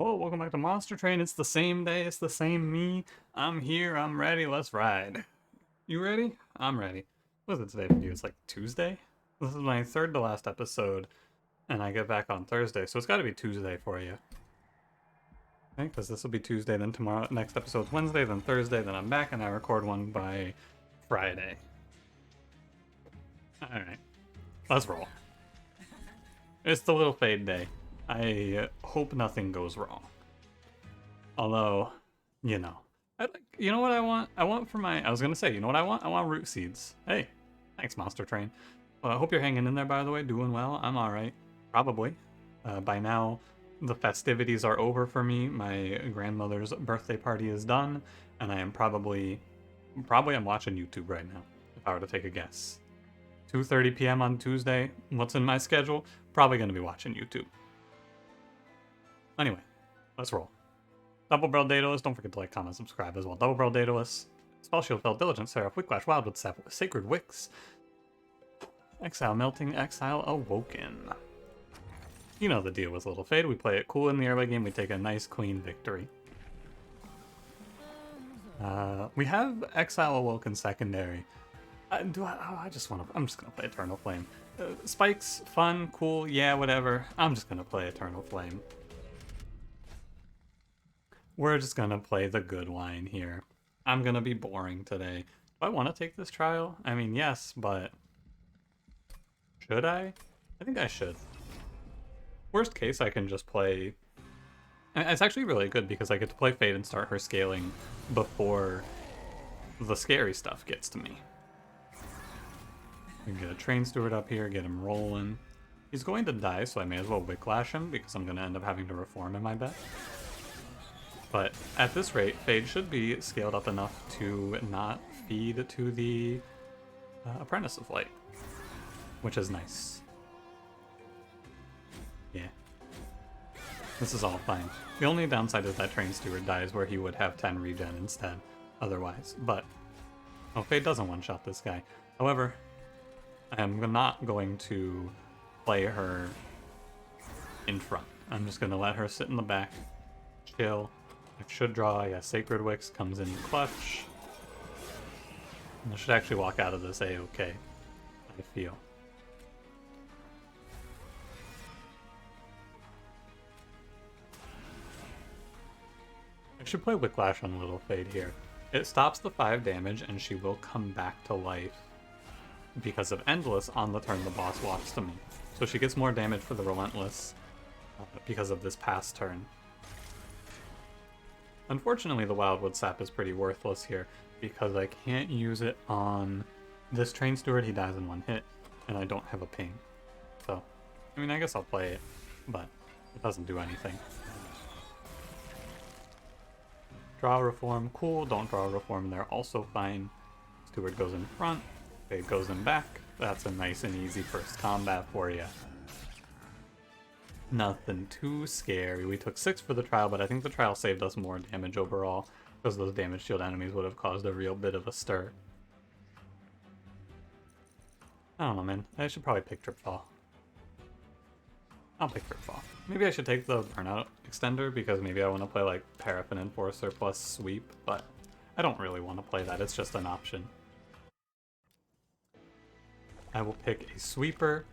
Oh, welcome back to Monster Train. It's the same day, it's the same me. I'm here, I'm ready, let's ride. You ready? I'm ready. What is it today for you? It's like Tuesday? This is my third to last episode, and I get back on Thursday, so it's gotta be Tuesday for you. Okay, because this will be Tuesday, then tomorrow, next episode's Wednesday, then Thursday, then I'm back, and I record one by Friday. Alright, let's roll. It's the little fade day. I hope nothing goes wrong. Although, you know, you know what I want? I was gonna say, you know what I want? I want root seeds. Hey, thanks, Monster Train. Well, I hope you're hanging in there, by the way, doing well. I'm alright. Probably. By now, the festivities are over for me. My grandmother's birthday party is done, and I am probably I'm watching YouTube right now, if I were to take a guess. 2:30 p.m. on Tuesday. What's in my schedule? Probably gonna be watching YouTube. Anyway, let's roll. Double Barrel Daedalus, don't forget to like, comment, subscribe as well. Double Barrel Daedalus, Spell Shield Fell, Diligent, Seraph, Wicklash, Wildwood Sap, Sacred Wicks, Exile Melting, Exile Awoken. You know the deal with Little Fade. We play it cool in the early game, we take a nice clean victory. We have Exile Awoken secondary. I'm just gonna play Eternal Flame. Spikes, fun, cool, yeah, whatever. I'm just gonna play Eternal Flame. We're just gonna play the good line here. I'm gonna be boring today. Do I want to take this trial? I mean, yes, but should I? I think I should. Worst case, I can just play... It's actually really good because I get to play Fade and start her scaling before the scary stuff gets to me. We can get a Train Steward up here, get him rolling. He's going to die, so I may as well Wicklash him because I'm going to end up having to reform him, I bet. But at this rate, Fade should be scaled up enough to not feed to the Apprentice of Light, which is nice. Yeah. This is all fine. The only downside is that Train Steward dies where he would have 10 regen instead, otherwise. But, oh, Fade doesn't one-shot this guy. However, I am not going to play her in front. I'm just going to let her sit in the back, chill. I should draw, yeah, Sacred Wicks comes in clutch. And I should actually walk out of this A-okay, I feel. I should play Wicklash on Little Fade here. It stops the 5 damage and she will come back to life because of Endless on the turn the boss walks to me. So she gets more damage for the Relentless because of this past turn. Unfortunately, the Wildwood Sap is pretty worthless here because I can't use it on this Train Steward. He dies in one hit, and I don't have a ping. So, I mean, I guess I'll play it, but it doesn't do anything. Draw Reform, cool. Don't draw Reform, they're also fine. Steward goes in front, Fade goes in back. That's a nice and easy first combat for you. Nothing too scary. We took 6 for the trial, but I think the trial saved us more damage overall because those damage shield enemies would have caused a real bit of a stir. I don't know, man. I should probably pick Tripfall. I'll pick Tripfall. Maybe I should take the Burnout extender because maybe I want to play like Paraffin Enforcer plus Sweep, but I don't really want to play that. It's just an option. I will pick a Sweeper.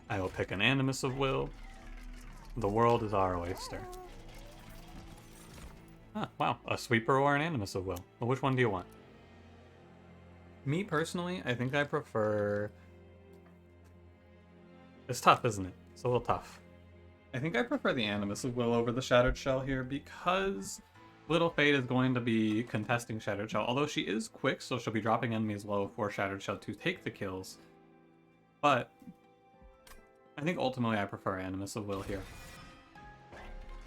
I will pick an Animus of Will. The world is our oyster. Ah, wow. A Sweeper or an Animus of Will. Well, which one do you want? Me, personally, I think I prefer... It's tough, isn't it? It's a little tough. I think I prefer the Animus of Will over the Shattered Shell here because Little Fade is going to be contesting Shattered Shell. Although she is quick, so she'll be dropping enemies low for Shattered Shell to take the kills. But I think ultimately I prefer Animus of Will here.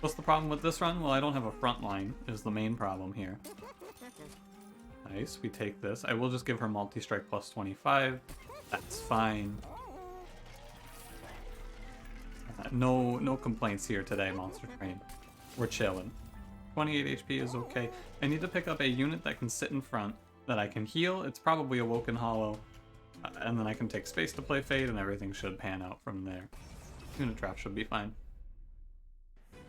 What's the problem with this run? Well, I don't have a front line, is the main problem here. Nice, we take this. I will just give her multi-strike plus 25. That's fine. No complaints here today, Monster Train. We're chilling. 28 HP is okay. I need to pick up a unit that can sit in front, that I can heal. It's probably Awoken Hollow. And then I can take space to play Fade, and everything should pan out from there. Unit Trap should be fine.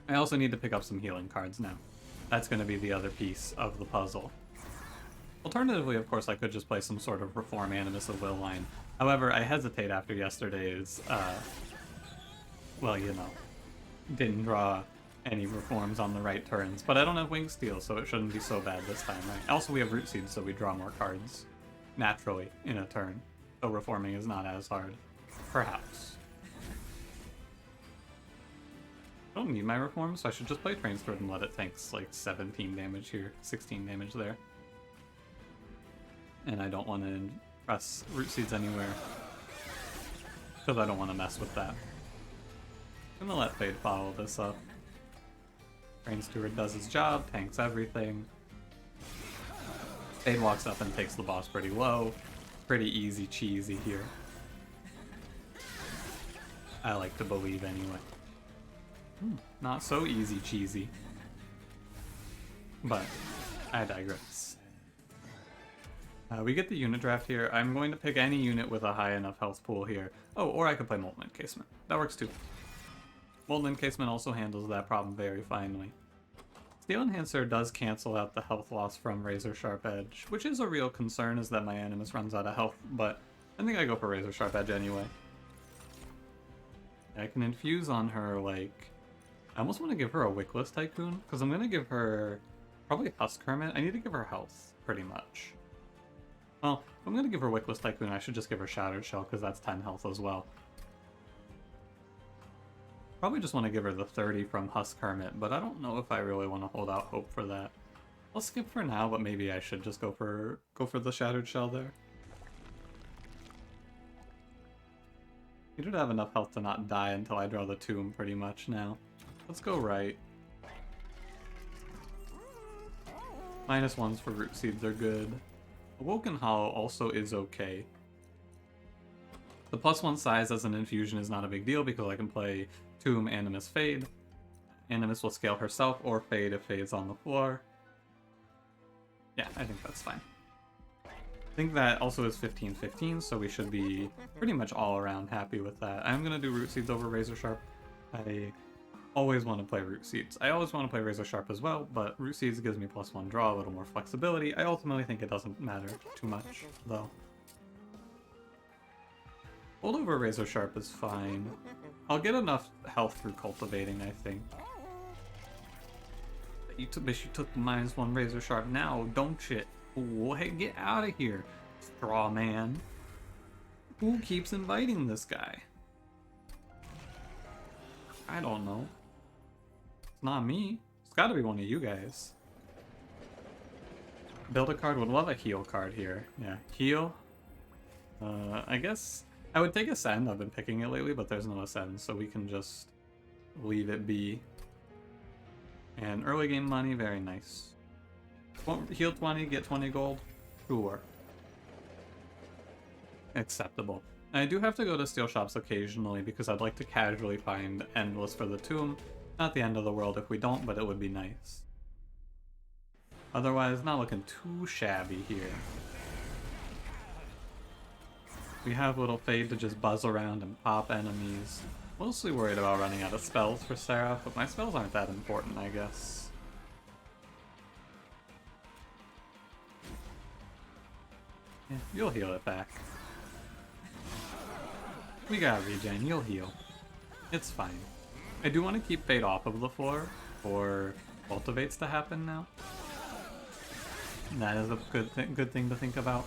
I also need to pick up some healing cards now. That's going to be the other piece of the puzzle. Alternatively, of course, I could just play some sort of Reform Animus of Will line. However, I hesitate after yesterday's, well, you know, didn't draw any reforms on the right turns. But I don't have Wing Steel, so it shouldn't be so bad this time, right? Also, we have Root Seeds, so we draw more cards naturally in a turn. So reforming is not as hard. Perhaps. I don't need my reform, so I should just play Train Sword and let it tanks like 17 damage here, 16 damage there. And I don't want to press Root Seeds anywhere, because I don't want to mess with that. I'm gonna let Fade follow this up. Train Steward does his job, tanks everything. Fade walks up and takes the boss pretty low. Pretty easy cheesy here. I like to believe anyway. Not so easy cheesy. But I digress. We get the unit draft here. I'm going to pick any unit with a high enough health pool here. Oh, or I could play Molten Encasement. That works too. Molten Encasement also handles that problem very finely. Steel Enhancer does cancel out the health loss from Razor Sharp Edge, which is a real concern, is that my Animus runs out of health, but I think I go for Razor Sharp Edge anyway. I can infuse on her, like... I almost want to give her a Wickless Tycoon, because I'm going to give her probably Husk Hermit. I need to give her health, pretty much. Well, if I'm going to give her Wickless Tycoon, I should just give her Shattered Shell, because that's 10 health as well. Probably just want to give her the 30 from Husk Hermit, but I don't know if I really want to hold out hope for that. I'll skip for now, but maybe I should just go for the Shattered Shell there. You should have enough health to not die until I draw the tomb, pretty much, now. Let's go right. -1s for Root Seeds are good. Awoken Hollow also is okay. The +1 size as an infusion is not a big deal because I can play Tomb, Animus, Fade. Animus will scale herself or Fade if Fade's on the floor. Yeah, I think that's fine. I think that also is 15-15, so we should be pretty much all around happy with that. I'm going to do Root Seeds over Razor Sharp. I always want to play Root Seeds. I always want to play Razor Sharp as well, but Root Seeds gives me +1 draw, a little more flexibility. I ultimately think it doesn't matter too much, though. Hold over Razor Sharp is fine. I'll get enough health through Cultivating, I think. You took the -1 Razor Sharp now, don't you? Oh, hey, get out of here, straw man. Who keeps inviting this guy? I don't know. It's not me. It's gotta be one of you guys. Build a card, would love a heal card here. Yeah, heal. I guess I would take Ascend. I've been picking it lately, but there's no Ascend, so we can just leave it be. And early game money, very nice. Heal 20, get 20 gold? Sure. Acceptable. I do have to go to steel shops occasionally because I'd like to casually find Endless for the tomb. Not the end of the world if we don't, but it would be nice. Otherwise, not looking too shabby here. We have little Fade to just buzz around and pop enemies. Mostly worried about running out of spells for Seraph, but my spells aren't that important, I guess. Yeah, you'll heal it back. We got regen, you'll heal. It's fine. I do want to keep Fade off of the floor for Cultivates to happen now. That is a good thing to think about.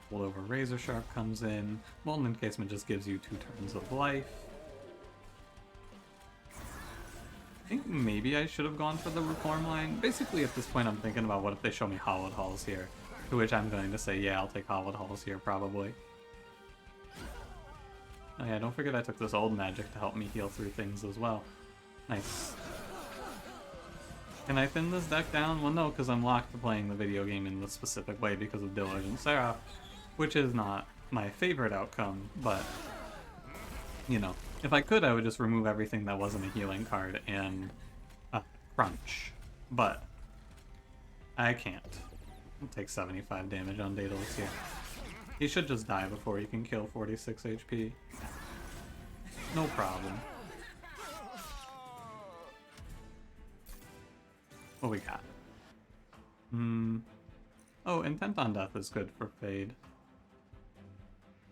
Hold over Razor Sharp comes in. Molten Encasement just gives you 2 turns of life. I think maybe I should have gone for the Reform line. Basically, at this point, I'm thinking about what if they show me Hollowed Halls here. To which I'm going to say, yeah, I'll take Hollowed Halls here, probably. Oh yeah, don't forget I took this old magic to help me heal through things as well. Nice. Can I thin this deck down? Well, no, because I'm locked to playing the video game in this specific way because of Diligent Seraph, which is not my favorite outcome, but, you know, if I could, I would just remove everything that wasn't a healing card and crunch, but I can't. I'll take 75 damage on Daedalus here. He should just die before he can kill 46 HP. No problem. What we got? Oh, Intent on Death is good for Fade.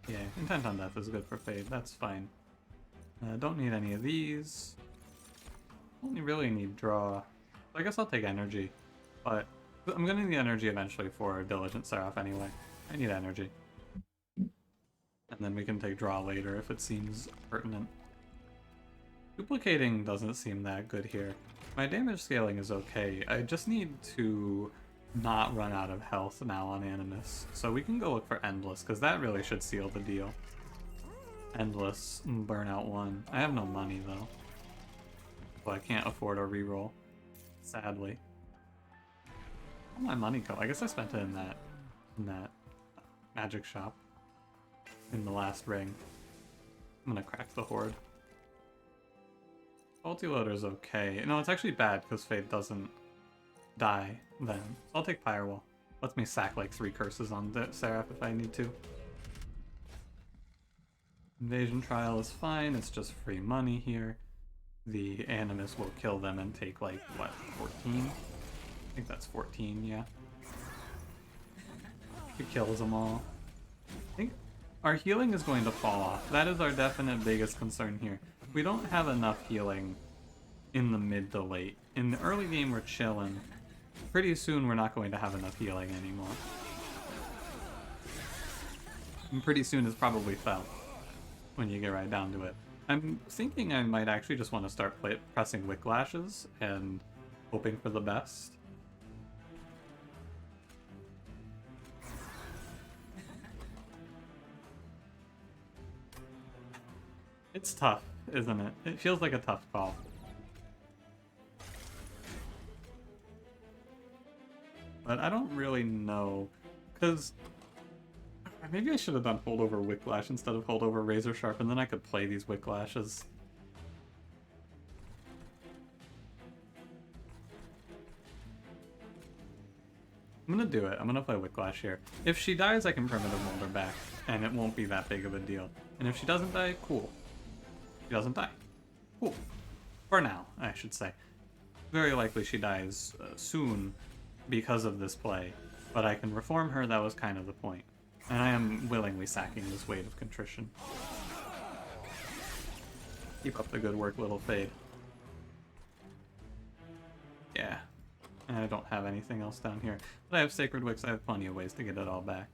Yeah, Intent on Death is good for Fade. That's fine. Don't need any of these. Only really need Draw. I guess I'll take Energy. But I'm gonna need Energy eventually for Diligent Seraph anyway. I need Energy. And then we can take Draw later if it seems pertinent. Duplicating doesn't seem that good here. My damage scaling is okay. I just need to not run out of health now on Animus. So we can go look for Endless, because that really should seal the deal. Endless, burnout 1. I have no money though. So I can't afford a reroll. Sadly. Where'd my money go? I guess I spent it in that magic shop. In the last ring. I'm gonna crack the Horde. Multi-loader's okay. No, it's actually bad because Fade doesn't die then. I'll take Firewall. Lets me sack like 3 curses on the Seraph if I need to. Invasion Trial is fine, it's just free money here. The Animus will kill them and take like, what, 14? I think that's 14, yeah. It kills them all. I think our healing is going to fall off. That is our definite biggest concern here. We don't have enough healing in the mid to late. In the early game, we're chilling. Pretty soon, we're not going to have enough healing anymore. And pretty soon is probably felt when you get right down to it. I'm thinking I might actually just want to start pressing Wicklashes and hoping for the best. It's tough, isn't it? It feels like a tough call. But I don't really know, because maybe I should have done Holdover Wicklash instead of Holdover Razor Sharp, and then I could play these Wicklashes. I'm gonna do it. I'm gonna play Wicklash here. If she dies, I can Primitive Mold her back, and it won't be that big of a deal. And if she doesn't die, cool. She doesn't die. Cool. For now, I should say. Very likely she dies soon because of this play, but I can reform her, that was kind of the point. And I am willingly sacking this Weight of Contrition. Keep up the good work, little Fade. Yeah. And I don't have anything else down here. But I have Sacred Wicks, I have plenty of ways to get it all back.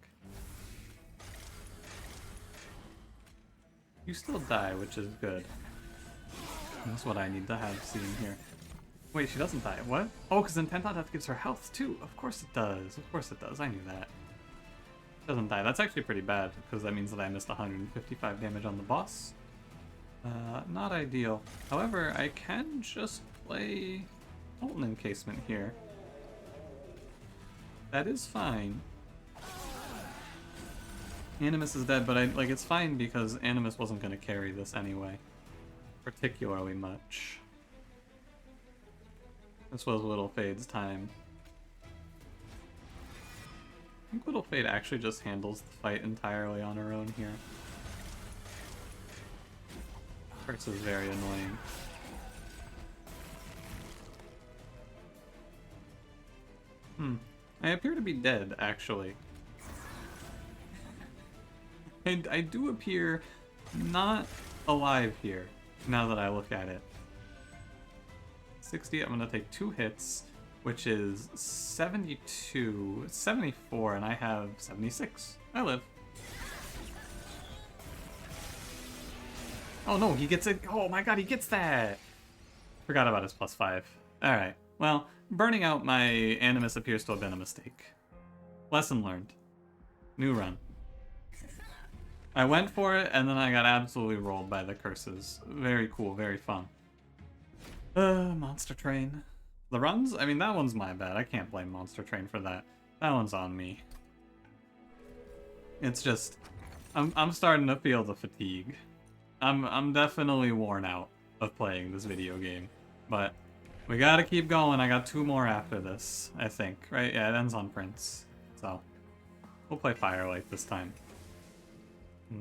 You still die, which is good. That's what I need to have seen here. Wait, she doesn't die. What? Oh, because Intent on Death gives her health too. Of course it does. Of course it does. I knew that. Doesn't die. That's actually pretty bad, because that means that I missed 155 damage on the boss. Not ideal. However, I can just play Molten Encasement here. That is fine. Animus is dead, but it's fine because Animus wasn't going to carry this anyway. Particularly much. This was Little Fade's time. I think Little Fade actually just handles the fight entirely on her own here. Curse is very annoying. I appear to be dead, actually. And I do appear not alive here, now that I look at it. 60, I'm gonna take 2 hits, which is 72, 74, and I have 76. I live. Oh no, he gets it. Oh my god, he gets that! Forgot about his +5. Alright, well, burning out my Animus appears to have been a mistake. Lesson learned. New run. I went for it, and then I got absolutely rolled by the curses. Very cool, very fun. Monster Train. The runs? I mean, that one's my bad. I can't blame Monster Train for that. That one's on me. It's just, I'm starting to feel the fatigue. I'm definitely worn out of playing this video game, but we gotta keep going. I got 2 more after this, I think, right? Yeah, it ends on Prince, so we'll play Firelight this time.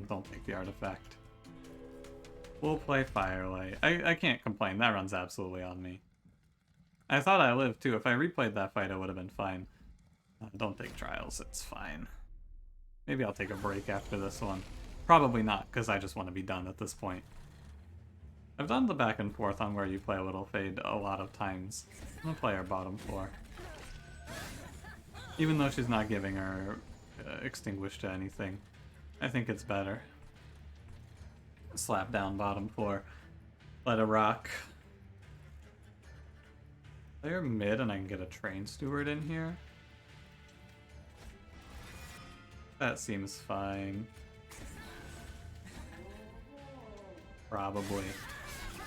Don't take the artifact. We'll play Firelight. I can't complain. That run's absolutely on me. I thought I lived too. If I replayed that fight, it would have been fine. Don't take trials, it's fine. Maybe I'll take a break after this one. Probably not, because I just want to be done at this point. I've done the back and forth on where you play a little Fade a lot of times. I'm gonna play her bottom floor. Even though she's not giving her extinguish to anything, I think it's better. Slap down bottom floor. Let it rock. Play her mid and I can get a train steward in here. That seems fine. Probably.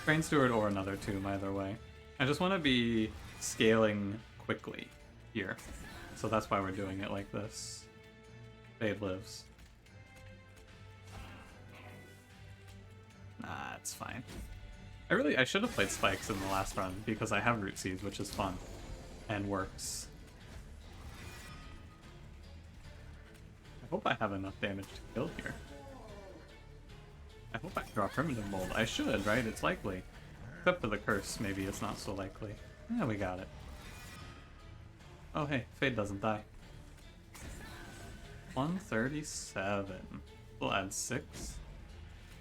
Train steward or another tomb, either way. I just want to be scaling quickly here. So that's why we're doing it like this. Fade lives. Nah, it's fine. I should have played spikes in the last run because I have root seeds, which is fun and works. I hope I have enough damage to kill here. I hope I draw Primitive Mold. I should, right? It's likely. Except for the curse, maybe it's not so likely. Yeah, we got it. Oh hey, Fade doesn't die. 137. We'll add 6.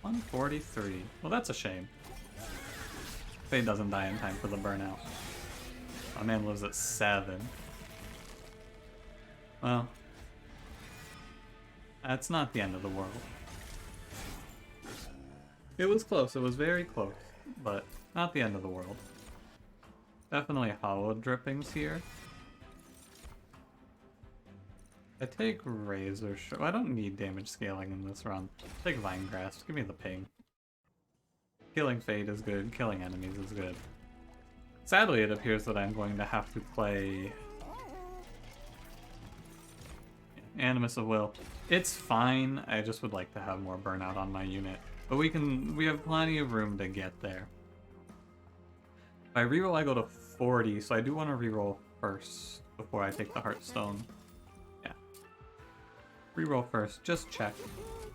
143. Well, that's a shame. Fade doesn't die in time for the burnout. My man lives at 7. Well, that's not the end of the world. It was close, it was very close, but not the end of the world. Definitely hollow drippings here. I take Razor Sharp. I don't need damage scaling in this run. Take Vine Grasp, give me the ping. Killing Fade is good, killing enemies is good. Sadly, it appears that I'm going to have to play Animus of Will. It's fine, I just would like to have more burnout on my unit. But we have plenty of room to get there. If I reroll, I go to 40, so I do want to reroll first before I take the Heartstone. Yeah. Reroll first, just check.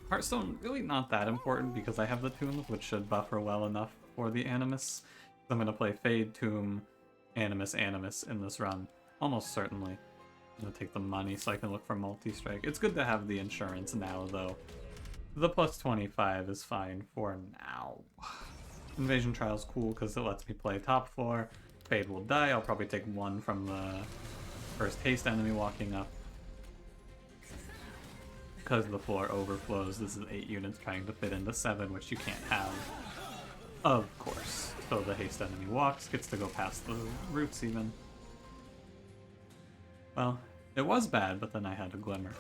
Heartstone, really not that important because I have the tombs, which should buffer well enough for the Animus. I'm going to play Fade, Tomb, Animus, Animus in this run. Almost certainly. I'm going to take the money so I can look for multi-strike. It's good to have the insurance now, though. The plus 25 is fine for now. Invasion Trial's cool because it lets me play top floor. Fade will die. I'll probably take 1 from the first haste enemy walking up. Because the floor overflows, this is 8 units trying to fit into 7, which you can't have. Of course. So the haste enemy walks, gets to go past the roots even. Well, it was bad, but then I had a glimmer.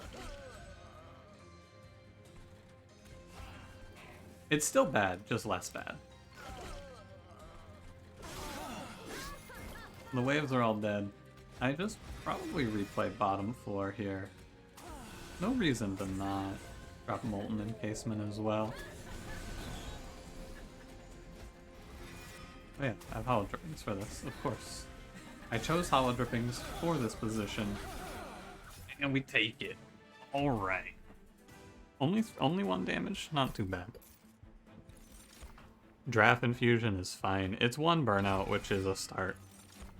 It's still bad, just less bad. The waves are all dead. I just probably replay bottom floor here. No reason to not drop Molten Encasement as well. Oh yeah, I have Hollow Drippings for this, of course. I chose Hollow Drippings for this position, and we take it. Alright. Only 1 damage? Not too bad. Draft Infusion is fine. It's 1 burnout, which is a start.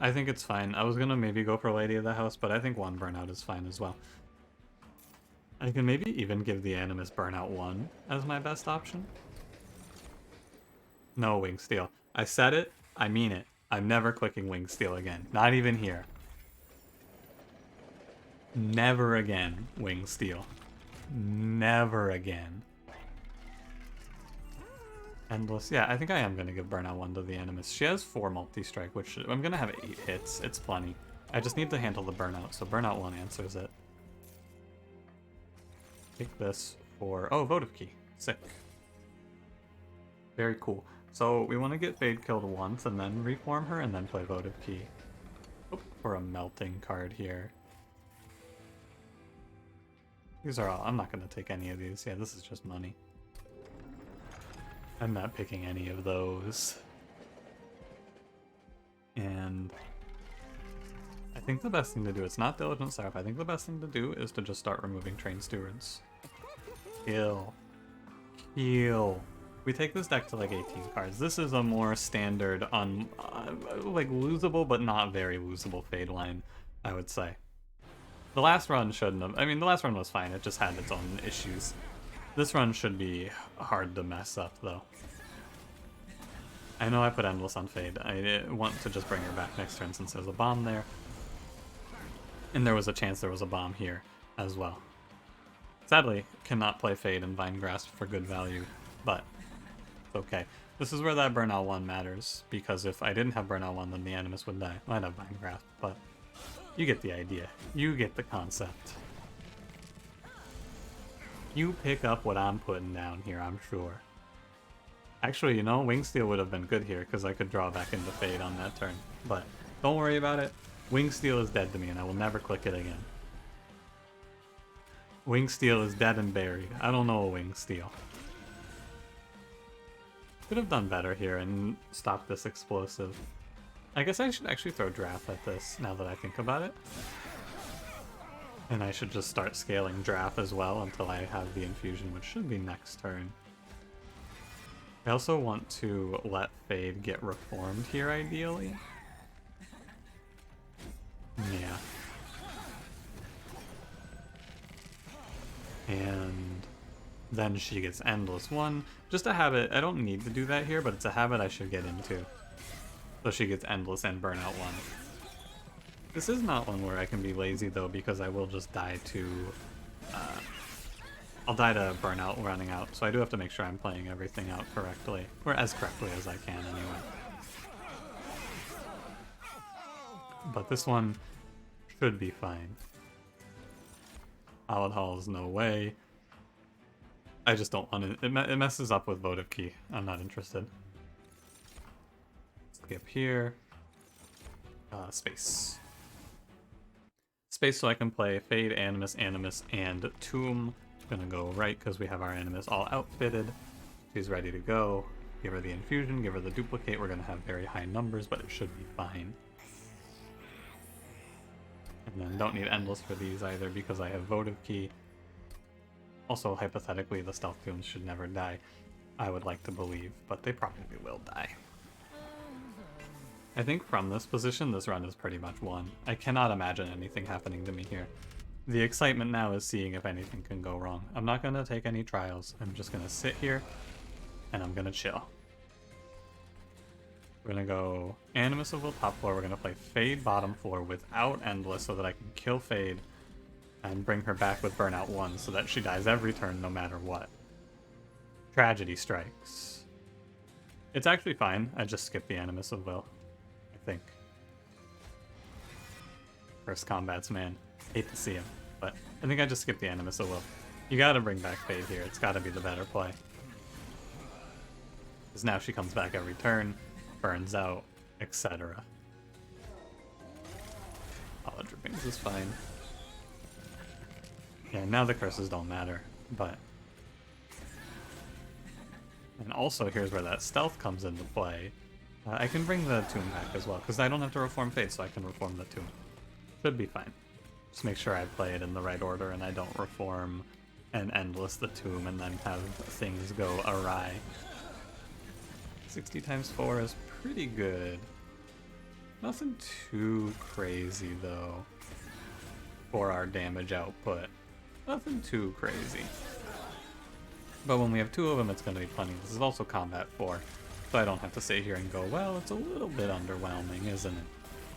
I think it's fine. I was gonna maybe go for Lady of the House, but I think 1 burnout is fine as well. I can maybe even give the Animus burnout 1 as my best option. No Wing Steel. I said it, I mean it. I'm never clicking Wing Steel again. Not even here. Never again, Wing Steel. Never again. Endless. Yeah, I think I am going to give burnout 1 to the Animus. She has 4 multi-strike, which I'm going to have 8 hits. It's plenty. I just need to handle the burnout, so burnout 1 answers it. Take this for... Oh, Votive Key. Sick. Very cool. So we want to get Fade killed once and then reform her and then play Votive Key. Oop, for a melting card here. These are all... I'm not going to take any of these. Yeah, this is just money. I'm not picking any of those. And I think the best thing to do, it's not Diligent Seraph, I think the best thing to do is to just start removing Train Stewards. Kill. Heal. We take this deck to like 18 cards. This is a more standard, like losable but not very losable Fade line, I would say. The last run shouldn't have. I mean, the last run was fine. It just had its own issues. This run should be hard to mess up, though. I know I put Endless on Fade. I want to just bring her back next turn since there's a bomb there. And there was a chance there was a bomb here as well. Sadly, cannot play Fade and Vine Grasp for good value, but it's okay. This is where that Burnout 1 matters, because if I didn't have Burnout 1, then the Animus would die. I'd have Vine Grasp, but you get the idea. You get the concept. You pick up what I'm putting down here, I'm sure. Actually, you know, Wingsteel would have been good here, because I could draw back into Fade on that turn. But don't worry about it. Wingsteel is dead to me, and I will never click it again. Wingsteel is dead and buried. I don't know a Wingsteel. Could have done better here and stopped this explosive. I guess I should actually throw Draft at this, now that I think about it. And I should just start scaling Draft as well until I have the infusion, which should be next turn. I also want to let Fade get reformed here, ideally. Yeah. And then she gets Endless 1. Just a habit. I don't need to do that here, but it's a habit I should get into. So she gets Endless and Burnout 1. This is not one where I can be lazy, though, because I will just die to... I'll die to Burnout running out, so I do have to make sure I'm playing everything out correctly. Or as correctly as I can, anyway. But this one should be fine. Solid Halls, no way. I just don't want it. It messes up with Votive Key. I'm not interested. Skip here. Space. Space so I can play Fade, Animus, and Tomb. Gonna go right because we have our Animus all outfitted. She's ready to go. Give her the infusion, give her the duplicate. We're gonna have very high numbers, but it should be fine. And then don't need Endless for these either because I have Votive Key. Also, hypothetically, the Stealth Tombs should never die. I would like to believe, but they probably will die. I think from this position, this run is pretty much won. I cannot imagine anything happening to me here. The excitement now is seeing if anything can go wrong. I'm not going to take any trials. I'm just going to sit here, and I'm going to chill. We're going to go Animus of Will top floor. We're going to play Fade bottom floor without Endless so that I can kill Fade and bring her back with Burnout 1 so that she dies every turn no matter what. Tragedy strikes. It's actually fine. I just skipped the Animus of Will, I think. First combats, man. Hate to see him, but I think I just skipped the Animus of Will. You gotta bring back Fade here. It's gotta be the better play. Because now she comes back every turn, burns out, etc. Hollow Drippings is fine. Yeah, now the curses don't matter, but... And also, here's where that stealth comes into play. I can bring the Tomb back as well, because I don't have to reform Fade, so I can reform the Tomb. Should be fine. Just make sure I play it in the right order and I don't reform and Endless the Tomb and then have things go awry. 60 times 4 is pretty good. Nothing too crazy, though, for our damage output. Nothing too crazy. But when we have two of them, it's going to be plenty. This is also Combat 4, so I don't have to sit here and go, well, it's a little bit underwhelming, isn't it?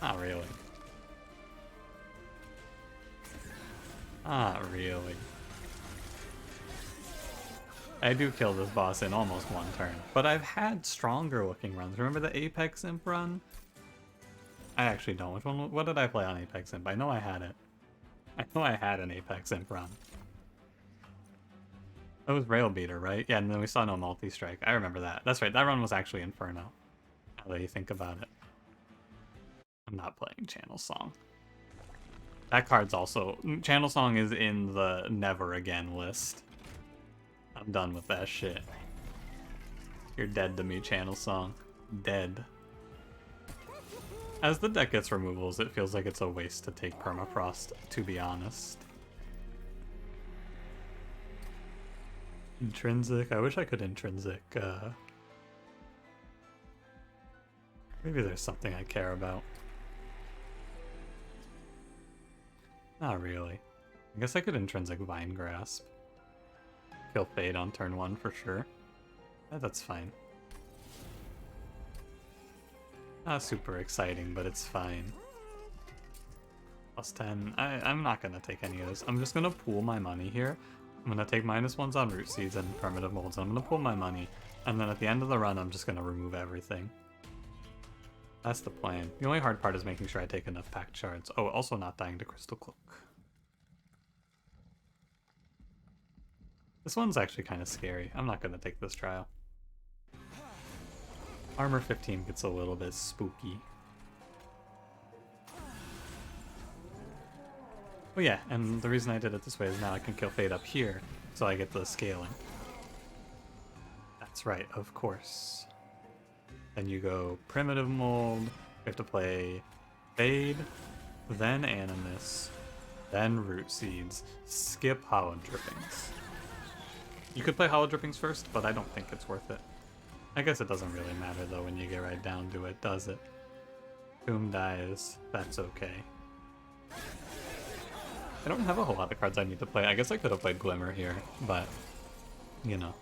Not really. Not really. I do kill this boss in almost one turn, but I've had stronger looking runs. Remember the Apex Imp run? I actually don't. Which one? What did I play on Apex Imp? I know I had it. I know I had an Apex Imp run. That was Rail Beater, right? Yeah, and then we saw no multi-strike. I remember that. That's right, that run was actually Inferno. Now that you think about it. I'm not playing Channel Song. That card's also... Channel Song is in the Never Again list. I'm done with that shit. You're dead to me, Channel Song. Dead. As the deck gets removals, it feels like it's a waste to take Permafrost, to be honest. Intrinsic. I wish I could intrinsic. Maybe there's something I care about. Not really. I guess I could intrinsic Vine Grasp. Kill Fade on turn 1 for sure. That's fine. Not super exciting, but it's fine. Plus 10. I'm not going to take any of this. I'm just going to pool my money here. I'm going to take -1s on Root Seeds and Primitive Molds. I'm going to pool my money. And then at the end of the run, I'm just going to remove everything. That's the plan. The only hard part is making sure I take enough Pact Shards. Oh, also not dying to Crystal Cloak. This one's actually kind of scary. I'm not going to take this trial. Armor 15 gets a little bit spooky. Oh yeah, and the reason I did it this way is now I can kill Fade up here, so I get the scaling. That's right, of course. Then you go Primitive Mold, you have to play Fade, then Animus, then Root Seeds, skip Hollow Drippings. You could play Hollow Drippings first, but I don't think it's worth it. I guess it doesn't really matter though when you get right down to it, does it? Tomb dies, that's okay. I don't have a whole lot of cards I need to play. I guess I could have played Glimmer here, but, you know.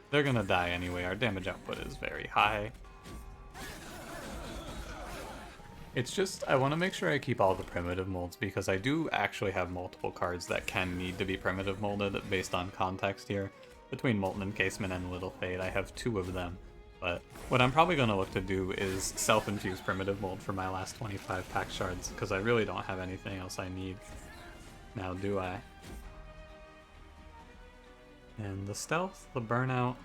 They're gonna die anyway. Our damage output is very high. It's just, I want to make sure I keep all the primitive molds because I do actually have multiple cards that can need to be primitive molded based on context here. Between Molten Encasement and Little Fade, I have 2 of them. But what I'm probably going to look to do is self-infuse primitive mold for my last 25 Pact Shards because I really don't have anything else I need. Now, do I? And the stealth, the burnout.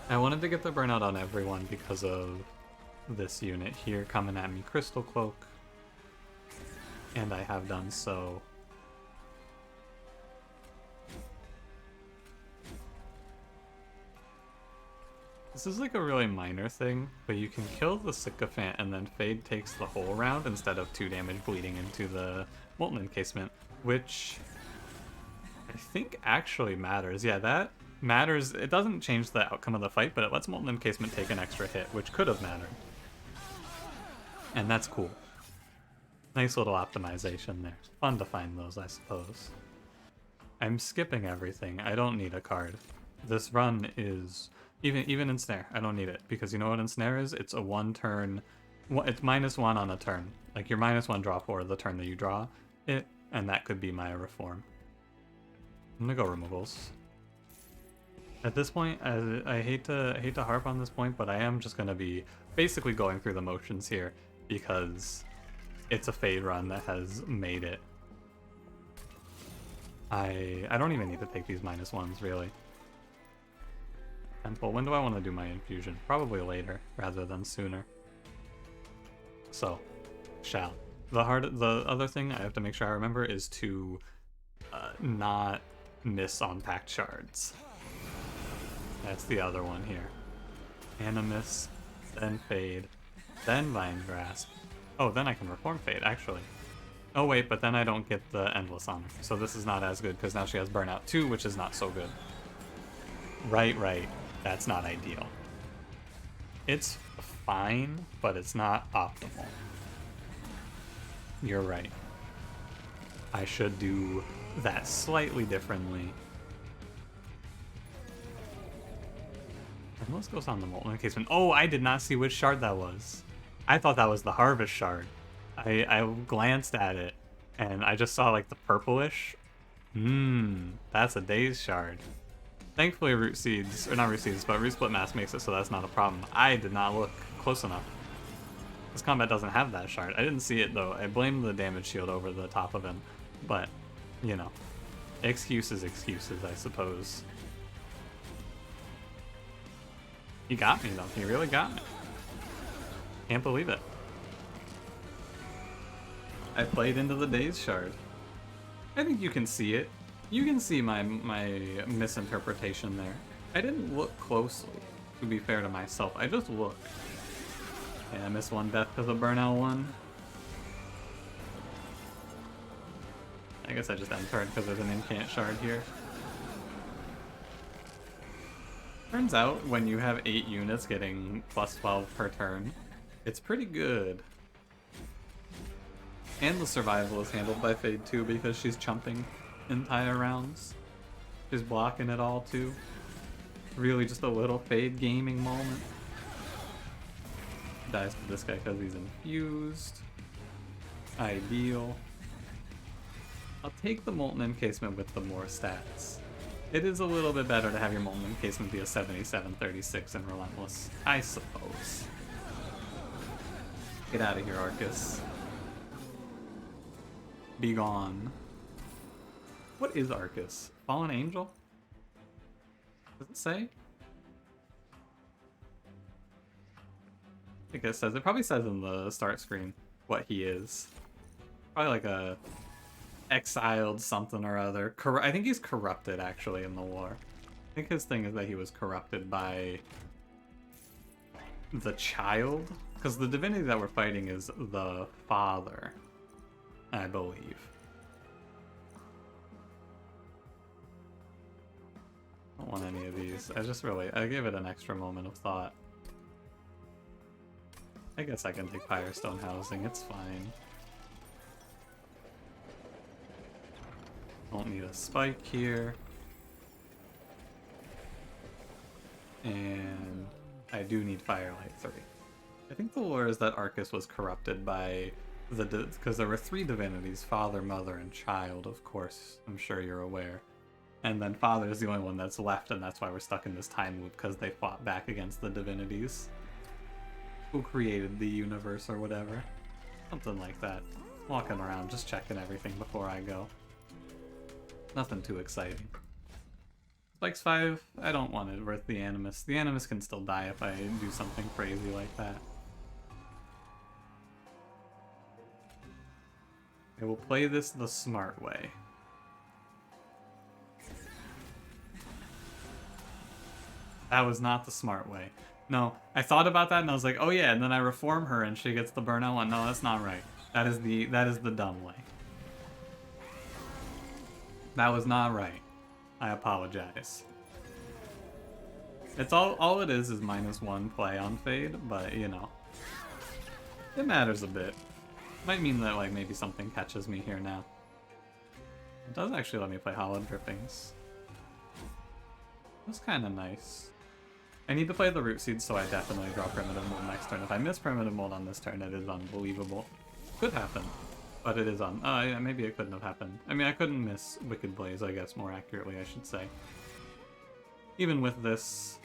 I wanted to get the burnout on everyone because of this unit here coming at me, Crystal Cloak. And I have done so. This is like a really minor thing, but you can kill the Sycophant and then Fade takes the whole round instead of 2 damage bleeding into the Molten Encasement, which I think actually matters. Yeah, that matters. It doesn't change the outcome of the fight, but it lets Molten Encasement take an extra hit, which could have mattered. And that's cool. Nice little optimization there. Fun to find those, I suppose. I'm skipping everything. I don't need a card. This run is... Even Ensnare, I don't need it. Because you know what Ensnare is? It's a 1-turn... It's -1 on a turn. Like, your -1 draw for the turn that you draw it, and that could be my Reform. I'm gonna go removals. At this point, I hate to harp on this point, but I am just gonna be basically going through the motions here because it's a Fade run that has made it. I don't even need to take these -1s really. Temple. When do I want to do my infusion? Probably later rather than sooner. So, shall. The other thing I have to make sure I remember is to not miss on Pact Shards. That's the other one here. Animus, then Fade, then Vine Grasp. Oh, then I can Reform Fade, actually. Oh wait, but then I don't get the Endless Honor. So this is not as good, because now she has Burnout 2, which is not so good. Right. That's not ideal. It's fine, but it's not optimal. You're right. I should do that slightly differently. Endless goes on the Molten Encasement. Oh, I did not see which shard that was. I thought that was the Harvest shard. I glanced at it, and I just saw like the purplish. That's a Daze shard. Thankfully Root Seeds, or not Root Seeds, but Root Split Mass makes it so that's not a problem. I did not look close enough. This combat doesn't have that shard. I didn't see it though. I blamed the damage shield over the top of him. But, you know, excuses, I suppose. He got me though. He really got me. Can't believe it. I played into the Daze shard. I think you can see it. You can see my misinterpretation there. I didn't look closely, to be fair to myself. I just looked. Okay, I missed 1 death because of Burnout 1. I guess I just entered because there's an Incant shard here. Turns out when you have 8 units getting plus 12 per turn, it's pretty good. And the survival is handled by Fade too because she's chumping entire rounds. She's blocking it all too. Really just a little Fade gaming moment. Dies to this guy because he's infused. Ideal. I'll take the Molten Encasement with the more stats. It is a little bit better to have your Molten Encasement be a 77-36 in Relentless, I suppose. Get out of here, Arcus. Be gone. What is Arcus? Fallen Angel? Does it say? I think it says. It probably says in the start screen what he is. Probably like a exiled something or other. I think he's corrupted, actually, in the war. I think his thing is that he was corrupted by the child. Because the divinity that we're fighting is the father, I believe. I don't want any of these. I gave it an extra moment of thought. I guess I can take Firestone Housing, it's fine. Don't need a spike here. And I do need Firelight 3. I think the lore is that Arcus was corrupted by because there were 3 divinities, Father, Mother, and Child, of course. I'm sure you're aware. And then Father is the only one that's left, and that's why we're stuck in this time loop, because they fought back against the divinities. Who created the universe or whatever. Something like that. Walking around, just checking everything before I go. Nothing too exciting. Spikes 5, I don't want it worth the Animus. The Animus can still die if I do something crazy like that. I will play this the smart way. That was not the smart way. No, I thought about that and I was like, oh yeah, and then I reform her and she gets the burnout one. No, that's not right. That is the dumb way. That was not right. I apologize. It's all it is -1 play on Fade, but you know. It matters a bit. Might mean that like maybe something catches me here now. It does actually let me play Hollow Drippings. That's kinda nice. I need to play the Root Seeds, so I definitely draw Primitive Mold next turn. If I miss Primitive Mold on this turn, it is unbelievable. Could happen, but it is on. Yeah, maybe it couldn't have happened. I mean, I couldn't miss Wicked Blaze, I guess, more accurately, I should say. Even with this,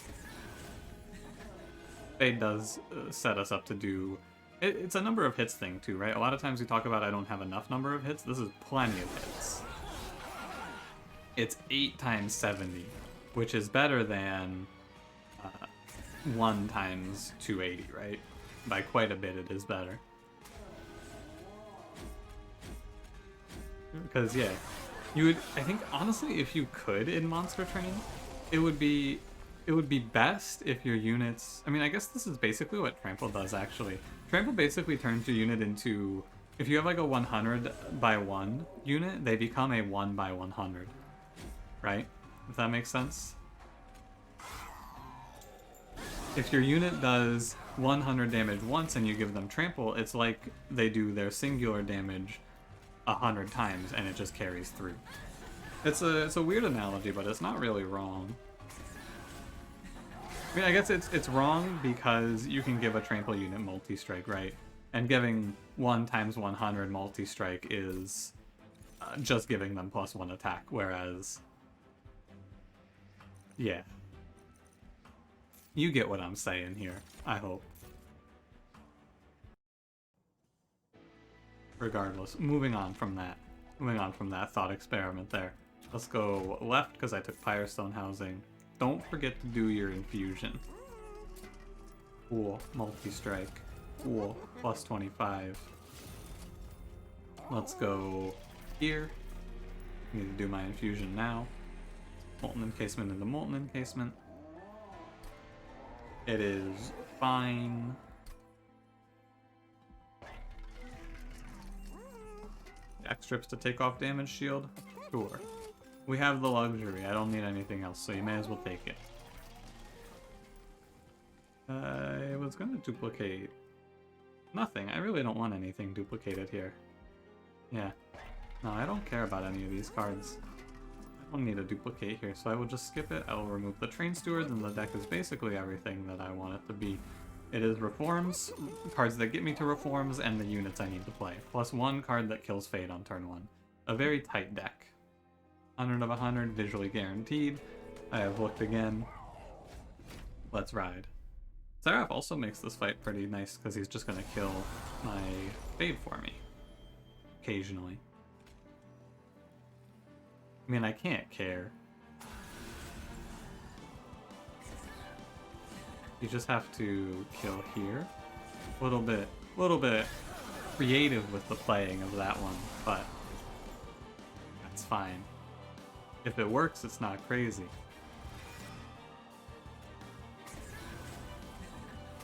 Fade does set us up to do... It's a number of hits thing, too, right? A lot of times we talk about I don't have enough number of hits. This is plenty of hits. It's 8 times 70, which is better than 1 times 280, right? By quite a bit, it is better. Because, yeah, you would... I think, honestly, if you could in monstertrain, it would be best if your units... I mean, I guess this is basically what Trample does, actually. Trample basically turns your unit into... If you have, like, a 100/1 unit, they become a 1/100. Right? If that makes sense? If your unit does 100 damage once and you give them Trample, it's like they do their singular damage 100 times and it just carries through. It's a weird analogy, but it's not really wrong. I mean, I guess it's wrong because you can give a Trample unit multi-strike, right? And giving 1 times 100 multi-strike is just giving them +1 attack, whereas... Yeah. You get what I'm saying here, I hope. Regardless, moving on from that thought experiment there. Let's go left because I took Firestone Housing. Don't forget to do your infusion. Cool, multi-strike. Cool, +25. Let's go here. Need to do my infusion now. Molten Encasement into Molten Encasement. It is fine. X-strips to take off damage shield? Sure. We have the luxury. I don't need anything else, so you may as well take it. I was gonna duplicate nothing. I really don't want anything duplicated here. Yeah. No, I don't care about any of these cards. I don't need a duplicate here, so I will just skip it. I will remove the Train Stewards, and the deck is basically everything that I want it to be. It is reforms, cards that get me to reforms, and the units I need to play, plus one card that kills Fade on turn 1. A very tight deck. 100 of 100, visually guaranteed. I have looked again. Let's ride. Seraph also makes this fight pretty nice, because he's just going to kill my Fade for me. Occasionally. I mean, I can't care. You just have to kill here. A little bit creative with the playing of that one, but that's fine. If it works, it's not crazy.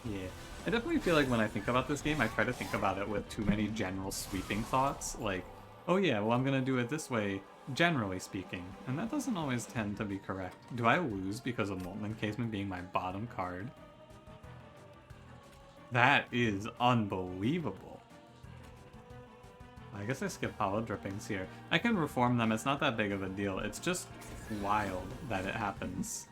Yeah. I definitely feel like when I think about this game, I try to think about it with too many general sweeping thoughts, like, oh yeah, well I'm gonna do it this way, generally speaking, and that doesn't always tend to be correct. Do I lose because of Molten Encasement being my bottom card? That is unbelievable. I guess I skip Hollow Drippings here. I can reform them, it's not that big of a deal, it's just wild that it happens.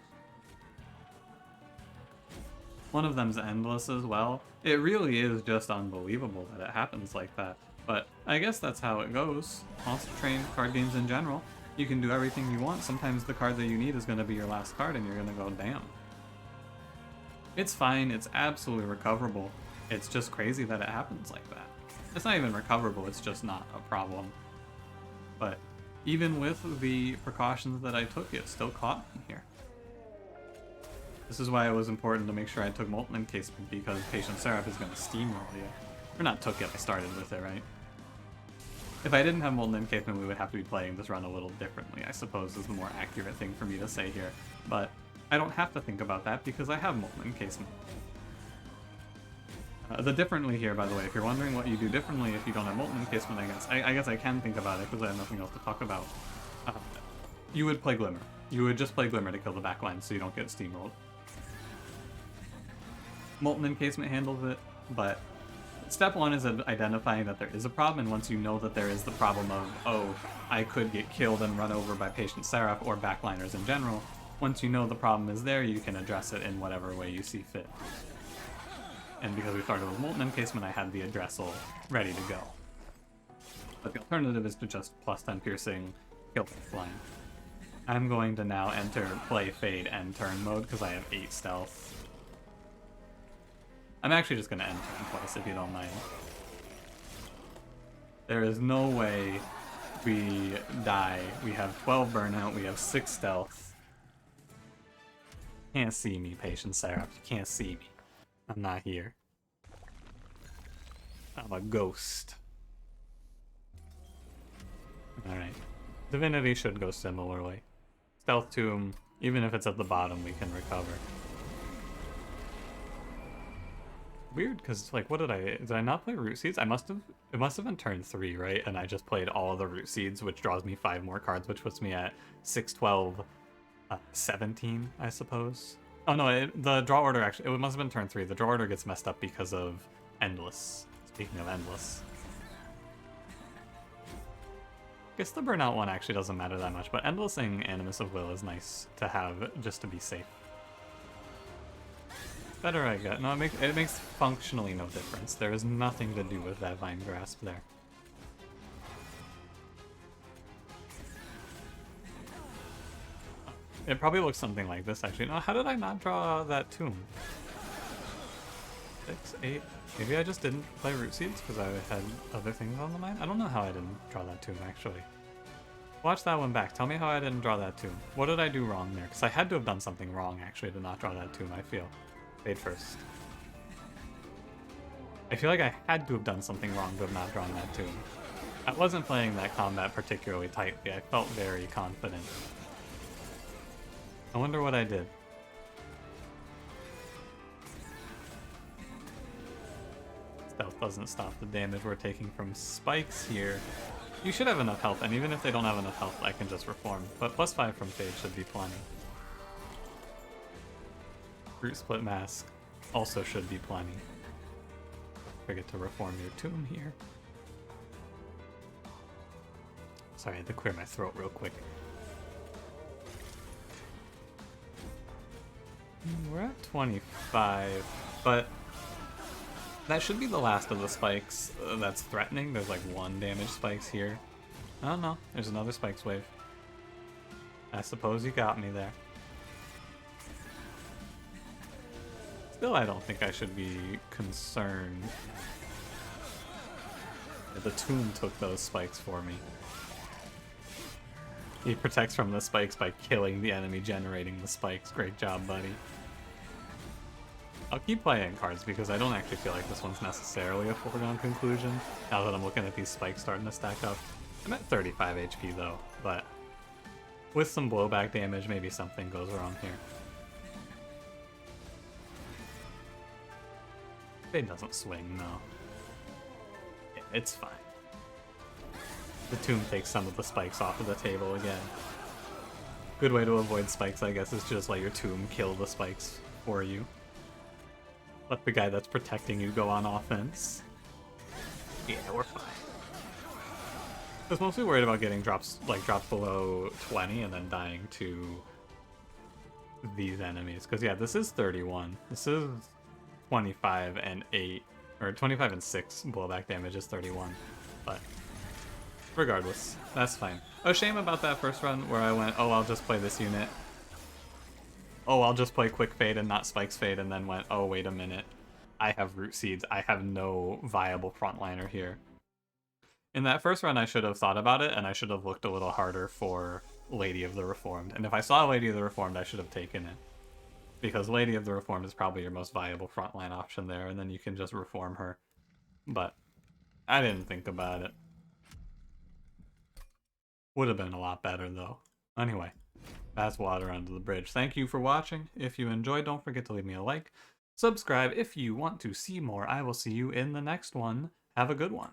One of them's Endless as well. It really is just unbelievable that it happens like that. But I guess that's how it goes. Monstertrain card games in general. You can do everything you want. Sometimes the card that you need is going to be your last card and you're going to go, damn. It's fine. It's absolutely recoverable. It's just crazy that it happens like that. It's not even recoverable. It's just not a problem. But even with the precautions that I took, it still caught me here. This is why it was important to make sure I took Molten Encasement, because Patient Seraph is going to steamroll you. Or not took it, I started with it, right? If I didn't have Molten Encasement, we would have to be playing this run a little differently, I suppose is the more accurate thing for me to say here. But I don't have to think about that because I have Molten Encasement. The differently here, by the way, if you're wondering what you do differently if you don't have Molten Encasement, I guess I can think about it because I have nothing else to talk about. You would play Glimmer. You would just play Glimmer to kill the backline so you don't get steamrolled. Molten Encasement handles it, but step one is identifying that there is a problem, and once you know that there is the problem of, oh, I could get killed and run over by Patient Seraph or backliners in general, once you know the problem is there, you can address it in whatever way you see fit. And because we started with Molten Encasement, I had the addressal ready to go. But the alternative is to just plus 10 piercing, kill the line. I'm going to now enter play Fade end turn mode because I have 8 stealth. I'm actually just going to end turn twice if you don't mind. There is no way we die. We have 12 burnout, we have 6 stealth. Can't see me, Patient Seraph. You can't see me. I'm not here. I'm a ghost. Alright. Divinity should go similarly. Stealth Tomb, even if it's at the bottom, we can recover. Weird, because, like, what did I not play Root Seeds? It must have been turn 3, right? And I just played all of the Root Seeds, which draws me 5 more cards, which puts me at 6, 12, 17, I suppose. Oh no, the draw order actually, it must have been turn 3. The draw order gets messed up because of Endless. Speaking of Endless. I guess the Burnout one actually doesn't matter that much, but Endlessing Animus of Will is nice to have just to be safe. Better I get. No, it makes functionally no difference. There is nothing to do with that Vine Grasp there. It probably looks something like this, actually. No, how did I not draw that tomb? 6, 8... Maybe I just didn't play Root Seeds because I had other things on the mind? I don't know how I didn't draw that tomb, actually. Watch that one back. Tell me how I didn't draw that tomb. What did I do wrong there? Because I had to have done something wrong, actually, to not draw that tomb, I feel. Fade first. I feel like I had to have done something wrong to have not drawn that tomb. I wasn't playing that combat particularly tightly. I felt very confident. I wonder what I did. Stealth doesn't stop the damage we're taking from spikes here. You should have enough health, and even if they don't have enough health, I can just reform. But plus 5 from Fade should be plenty. Root Split Mask. also should be plenty. Forget to reform your tomb here. Sorry, I had to clear my throat real quick. We're at 25, but that should be the last of the spikes that's threatening. There's like 1 damage spikes here. I don't know. There's another spikes wave. I suppose you got me there. Still, I don't think I should be concerned. The tomb took those spikes for me. He protects from the spikes by killing the enemy generating the spikes. Great job, buddy. I'll keep playing cards because I don't actually feel like this one's necessarily a foregone conclusion. Now that I'm looking at these spikes starting to stack up. I'm at 35 HP though, but with some blowback damage, maybe something goes wrong here. It doesn't swing, no. It's fine. The tomb takes some of the spikes off of the table again. Good way to avoid spikes, I guess, is just let your tomb kill the spikes for you. Let the guy that's protecting you go on offense. Yeah, we're fine. I was mostly worried about getting drops below 20 and then dying to these enemies. Because yeah, this is 31. This is 25 and 8, or 25 and 6 blowback damage is 31. But regardless, that's fine. A shame about that first run where I went, oh, I'll just play this unit. Oh, I'll just play Quick Fade and not Spikes Fade, and then went, oh, wait a minute. I have Root Seeds. I have no viable frontliner here. In that first run, I should have thought about it, and I should have looked a little harder for Lady of the Reformed. And if I saw Lady of the Reformed, I should have taken it. Because Lady of the Reformed is probably your most viable frontline option there, and then you can just reform her. But I didn't think about it. Would have been a lot better, though. Anyway, that's water under the bridge. Thank you for watching. If you enjoyed, don't forget to leave me a like. Subscribe if you want to see more. I will see you in the next one. Have a good one.